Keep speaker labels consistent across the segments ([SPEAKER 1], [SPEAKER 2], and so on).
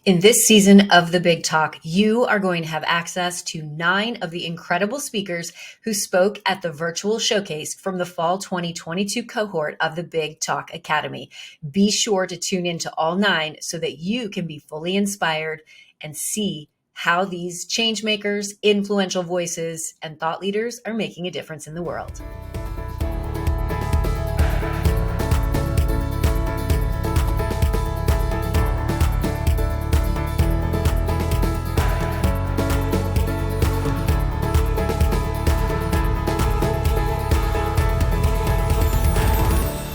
[SPEAKER 1] In this season of The Big Talk, you are going to have access to 9 of the incredible speakers who spoke at the virtual showcase from the fall 2022 cohort of the Big Talk Academy. Be sure to tune in to all 9 so that you can be fully inspired and see how these change makers, influential voices, and thought leaders are making a difference in the world.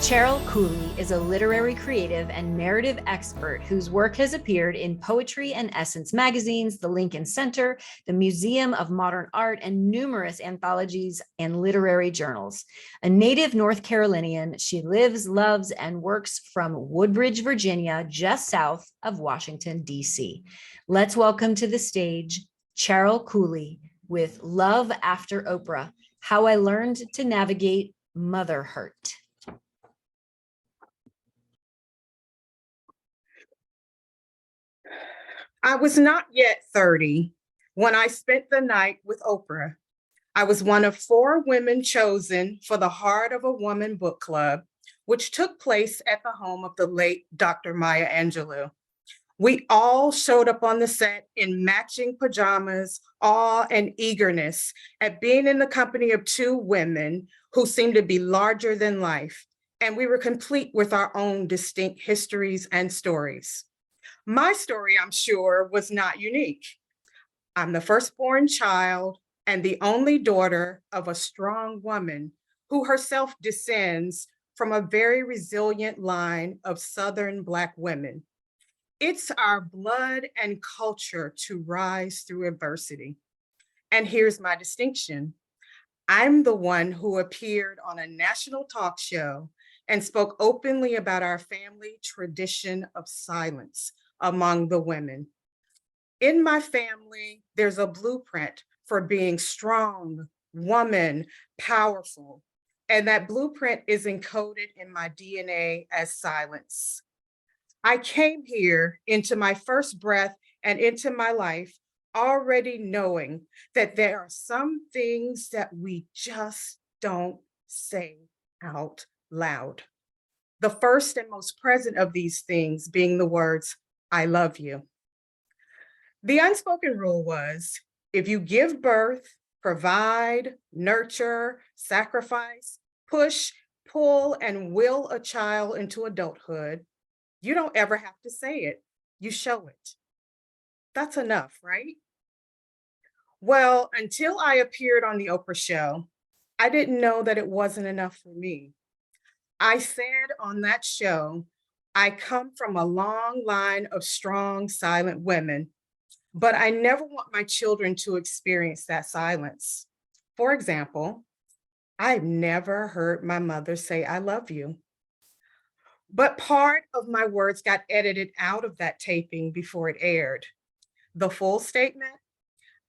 [SPEAKER 1] Cherryl Cooley is a literary creative and narrative expert whose work has appeared in Poetry and Essence magazines, the Lincoln Center, the Museum of Modern Art, and numerous anthologies and literary journals. A native North Carolinian, she lives, loves, and works from Woodbridge, Virginia, just south of Washington, D.C. Let's welcome to the stage Cherryl Cooley with Love After Oprah, How I Learned to Navigate Motherhood.
[SPEAKER 2] I was not yet 30 when I spent the night with Oprah. I was one of 4 women chosen for the Heart of a Woman book club, which took place at the home of the late Dr. Maya Angelou. We all showed up on the set in matching pajamas, awe and eagerness at being in the company of 2 women who seemed to be larger than life, and we were complete with our own distinct histories and stories. My story, I'm sure, was not unique. I'm the firstborn child and the only daughter of a strong woman who herself descends from a very resilient line of Southern Black women. It's our blood and culture to rise through adversity. And here's my distinction. I'm the one who appeared on a national talk show and spoke openly about our family tradition of silence among the women. In my family, there's a blueprint for being strong, woman, powerful, and that blueprint is encoded in my DNA as silence. I came here into my first breath and into my life already knowing that there are some things that we just don't say out loud. The first and most present of these things being the words, I love you. The unspoken rule was if you give birth, provide, nurture, sacrifice, push, pull, and will a child into adulthood, you don't ever have to say it. You show it. That's enough, right? Well, until I appeared on the Oprah show, I didn't know that it wasn't enough for me. I said on that show, I come from a long line of strong, silent women, but I never want my children to experience that silence. For example, I've never heard my mother say, I love you. But part of my words got edited out of that taping before it aired. The full statement,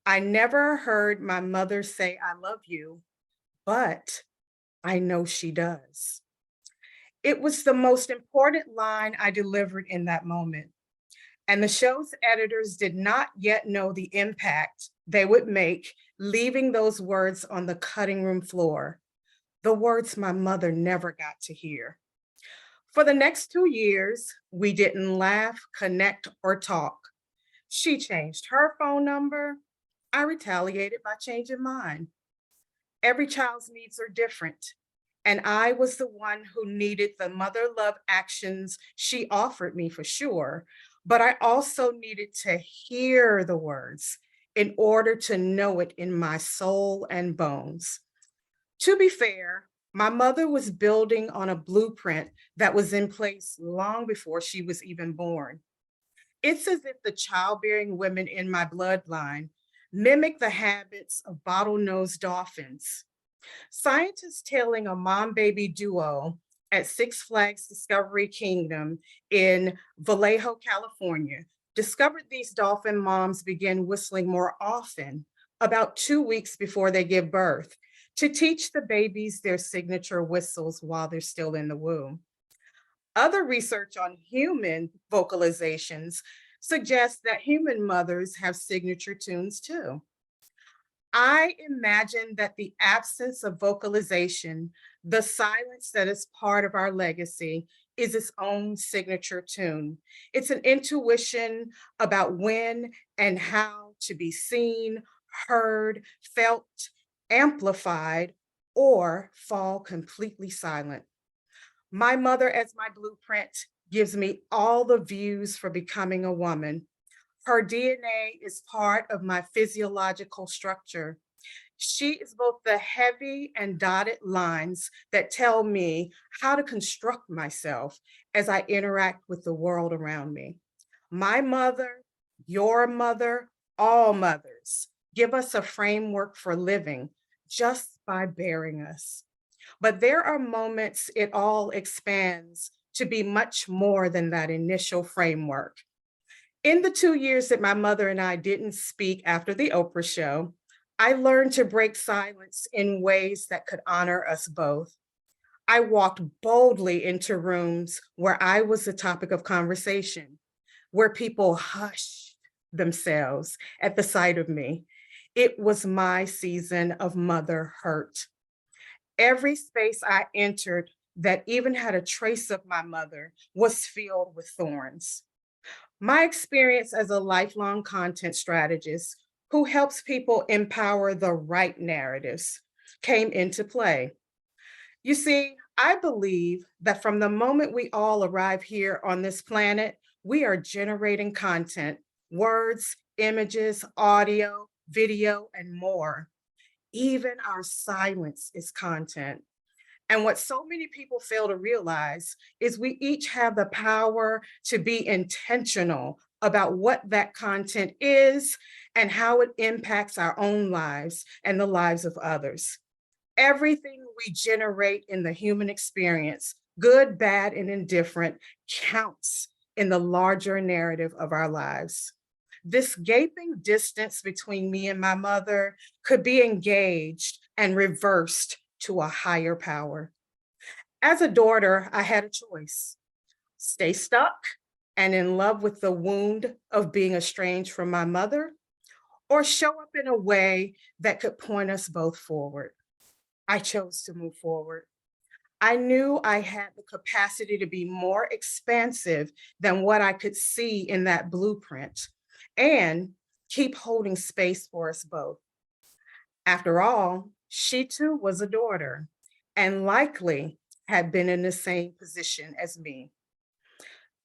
[SPEAKER 2] I never heard my mother say, I love you, but I know she does. It was the most important line I delivered in that moment. And the show's editors did not yet know the impact they would make leaving those words on the cutting room floor, the words my mother never got to hear. For the next 2 years, we didn't laugh, connect, or talk. She changed her phone number. I retaliated by changing mine. Every child's needs are different. And I was the one who needed the mother love actions she offered me for sure, but I also needed to hear the words in order to know it in my soul and bones. To be fair, my mother was building on a blueprint that was in place long before she was even born. It's as if the childbearing women in my bloodline mimic the habits of bottlenose dolphins. Scientists tailing a mom-baby duo at Six Flags Discovery Kingdom in Vallejo, California, discovered these dolphin moms begin whistling more often about 2 weeks before they give birth to teach the babies their signature whistles while they're still in the womb. Other research on human vocalizations suggests that human mothers have signature tunes too. I imagine that the absence of vocalization, the silence that is part of our legacy, is its own signature tune. It's an intuition about when and how to be seen, heard, felt, amplified, or fall completely silent. My mother, as my blueprint, gives me all the views for becoming a woman. Her DNA is part of my physiological structure. She is both the heavy and dotted lines that tell me how to construct myself as I interact with the world around me. My mother, your mother, all mothers give us a framework for living just by bearing us. But there are moments it all expands to be much more than that initial framework. In the 2 years that my mother and I didn't speak after the Oprah show, I learned to break silence in ways that could honor us both. I walked boldly into rooms where I was the topic of conversation, where people hushed themselves at the sight of me. It was my season of mother hurt. Every space I entered that even had a trace of my mother was filled with thorns. My experience as a lifelong content strategist who helps people empower the right narratives came into play. You see, I believe that from the moment we all arrive here on this planet, we are generating content, words, images, audio, video, and more. Even our silence is content. And what so many people fail to realize is we each have the power to be intentional about what that content is and how it impacts our own lives and the lives of others. Everything we generate in the human experience, good, bad, and indifferent, counts in the larger narrative of our lives. This gaping distance between me and my mother could be engaged and reversed to a higher power. As a daughter, I had a choice: stay stuck and in love with the wound of being estranged from my mother, or show up in a way that could point us both forward. I chose to move forward. I knew I had the capacity to be more expansive than what I could see in that blueprint and keep holding space for us both. After all, she too was a daughter and likely had been in the same position as me.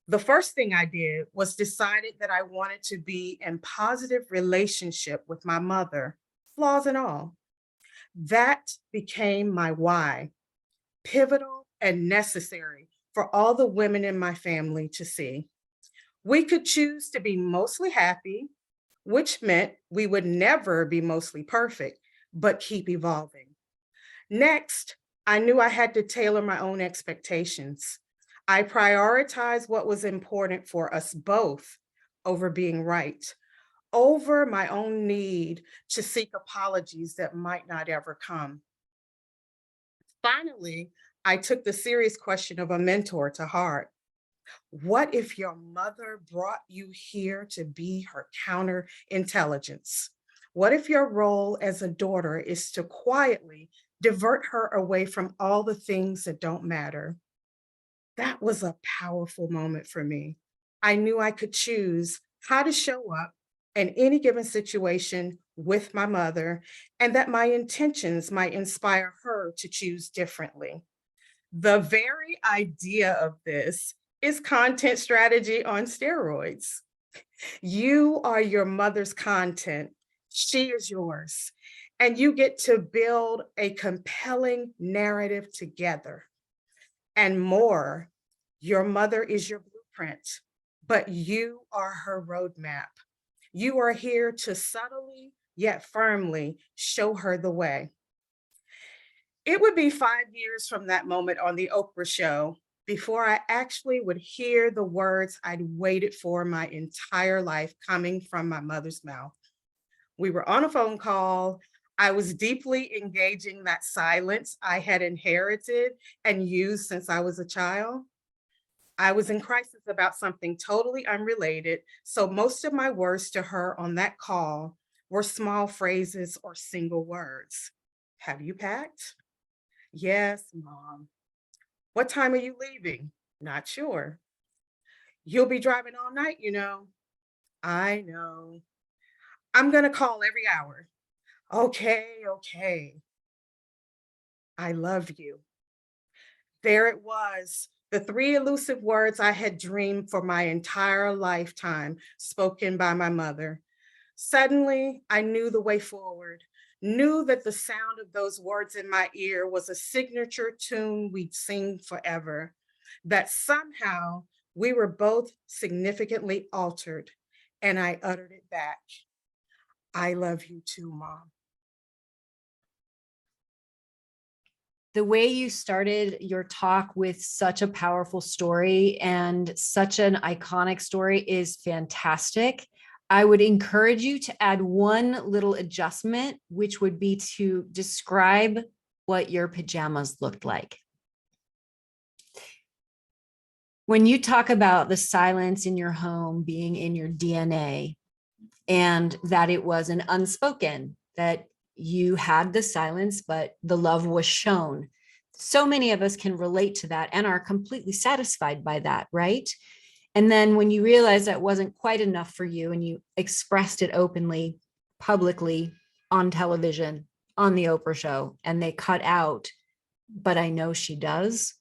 [SPEAKER 2] The first thing I did was decided that I wanted to be in positive relationship with my mother, flaws and all. That became my why, pivotal and necessary for all the women in my family to see. We could choose to be mostly happy, which meant we would never be mostly perfect, but keep evolving. Next, I knew I had to tailor my own expectations. I prioritized what was important for us both over being right, over my own need to seek apologies that might not ever come. Finally, I took the serious question of a mentor to heart. What if your mother brought you here to be her counterintelligence? What if your role as a daughter is to quietly divert her away from all the things that don't matter? That was a powerful moment for me. I knew I could choose how to show up in any given situation with my mother, and that my intentions might inspire her to choose differently. The very idea of this is content strategy on steroids. You are your mother's content, she is yours, and you get to build a compelling narrative together. And more, your mother is your blueprint, but you are her roadmap. You are here to subtly yet firmly show her the way. It would be 5 years from that moment on the Oprah show before I actually would hear the words I'd waited for my entire life coming from my mother's mouth. We were on a phone call. I was deeply engaging that silence I had inherited and used since I was a child. I was in crisis about something totally unrelated, so most of my words to her on that call were small phrases or single words. Have you packed? Yes, Mom. What time are you leaving? Not sure. You'll be driving all night, you know. I know. I'm going to call every hour. Okay, okay. I love you. There it was, the three elusive words I had dreamed for my entire lifetime, spoken by my mother. Suddenly, I knew the way forward, knew that the sound of those words in my ear was a signature tune we'd sing forever, that somehow we were both significantly altered, and I uttered it back. I love you too, Mom.
[SPEAKER 1] The way you started your talk with such a powerful story and such an iconic story is fantastic. I would encourage you to add one little adjustment, which would be to describe what your pajamas looked like. When you talk about the silence in your home being in your DNA and that it was an unspoken, that you had the silence, but the love was shown. So many of us can relate to that and are completely satisfied by that, right? And then when you realize that wasn't quite enough for you and you expressed it openly, publicly, on television, on the Oprah show, and they cut out, but I know she does.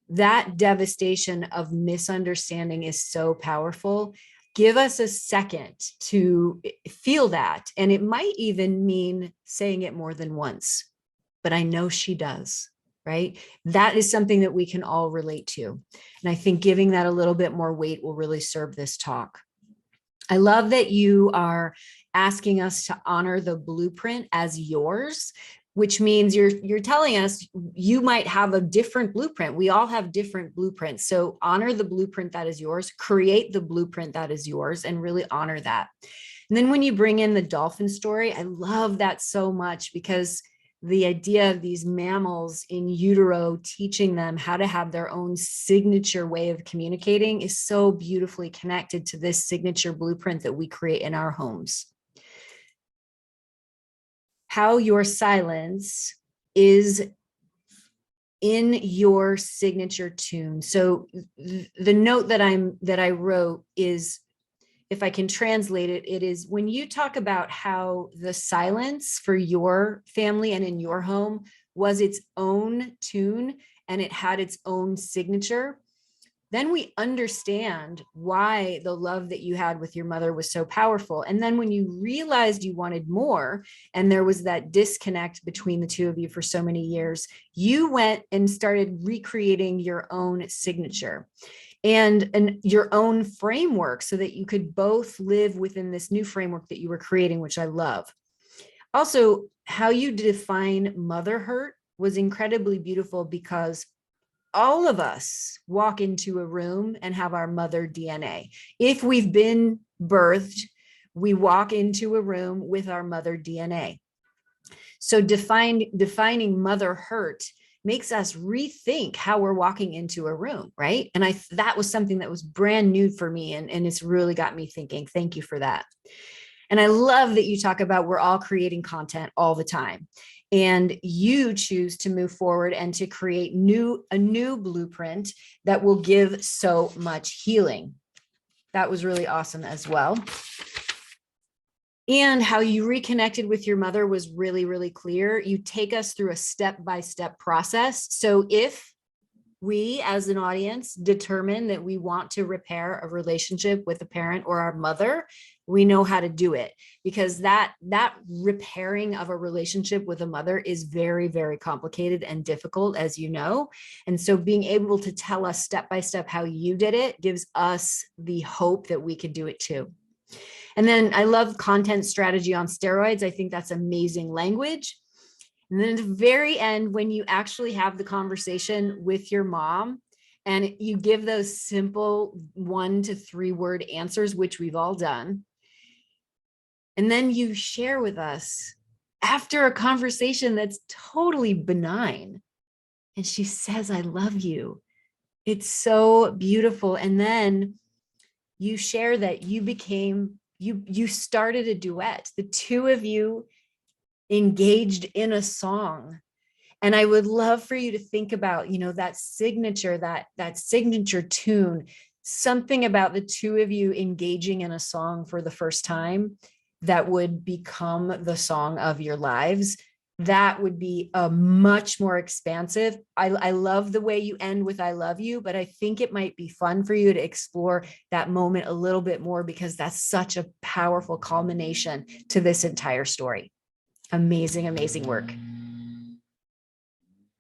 [SPEAKER 1] That devastation of misunderstanding is so powerful. Give us a second to feel that. And it might even mean saying it more than once, but I know she does, right? That is something that we can all relate to. And I think giving that a little bit more weight will really serve this talk. I love that you are asking us to honor the blueprint as yours, which means you're telling us you might have a different blueprint. We all have different blueprints. So honor the blueprint that is yours, create the blueprint that is yours, and really honor that. And then when you bring in the dolphin story, I love that so much because the idea of these mammals in utero teaching them how to have their own signature way of communicating is so beautifully connected to this signature blueprint that we create in our homes. How your silence is in your signature tune. So the note that I wrote is, if I can translate it, it is when you talk about how the silence for your family and in your home was its own tune and it had its own signature, then we understand why the love that you had with your mother was so powerful. And then when you realized you wanted more, and there was that disconnect between the two of you for so many years, you went and started recreating your own signature and your own framework so that you could both live within this new framework that you were creating, which I love. Also, how you define motherhood was incredibly beautiful because all of us walk into a room and have our mother DNA. If we've been birthed, we walk into a room with our mother DNA. So defining motherhood makes us rethink how we're walking into a room, right? And that was something that was brand new for me, and it's really got me thinking. Thank you for that. And I love that you talk about we're all creating content all the time. And you choose to move forward and to create a new blueprint that will give so much healing. That was really awesome as well. And how you reconnected with your mother was really, really clear. You take us through a step-by-step process. So if we as an audience determine that we want to repair a relationship with a parent or our mother, we know how to do it, because that repairing of a relationship with a mother is very, very complicated and difficult, as you know. And so being able to tell us step by step how you did it gives us the hope that we could do it too. And then I love content strategy on steroids. I think that's amazing language. And then at the very end, when you actually have the conversation with your mom and you give those simple 1 to 3 word answers, which we've all done, and then you share with us after a conversation that's totally benign, and she says, I love you. It's so beautiful. And then you share that you started a duet. The two of you engaged in a song. And I would love for you to think about, that signature, that signature tune, something about the two of you engaging in a song for the first time that would become the song of your lives. That would be a much more expansive. I love the way you end with "I love you," but I think it might be fun for you to explore that moment a little bit more, because that's such a powerful culmination to this entire story. Amazing, amazing work.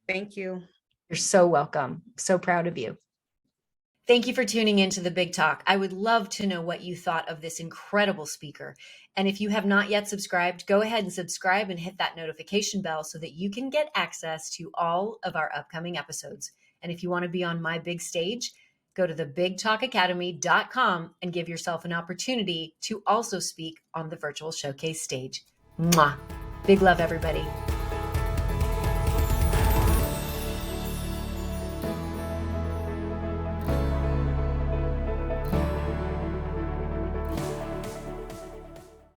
[SPEAKER 2] Thank you.
[SPEAKER 1] You're so welcome. So proud of you. Thank you for tuning into the Big Talk. I would love to know what you thought of this incredible speaker. And if you have not yet subscribed, go ahead and subscribe and hit that notification bell so that you can get access to all of our upcoming episodes. And if you want to be on my big stage, go to thebigtalkacademy.com and give yourself an opportunity to also speak on the virtual showcase stage. Mwah. Big love, everybody.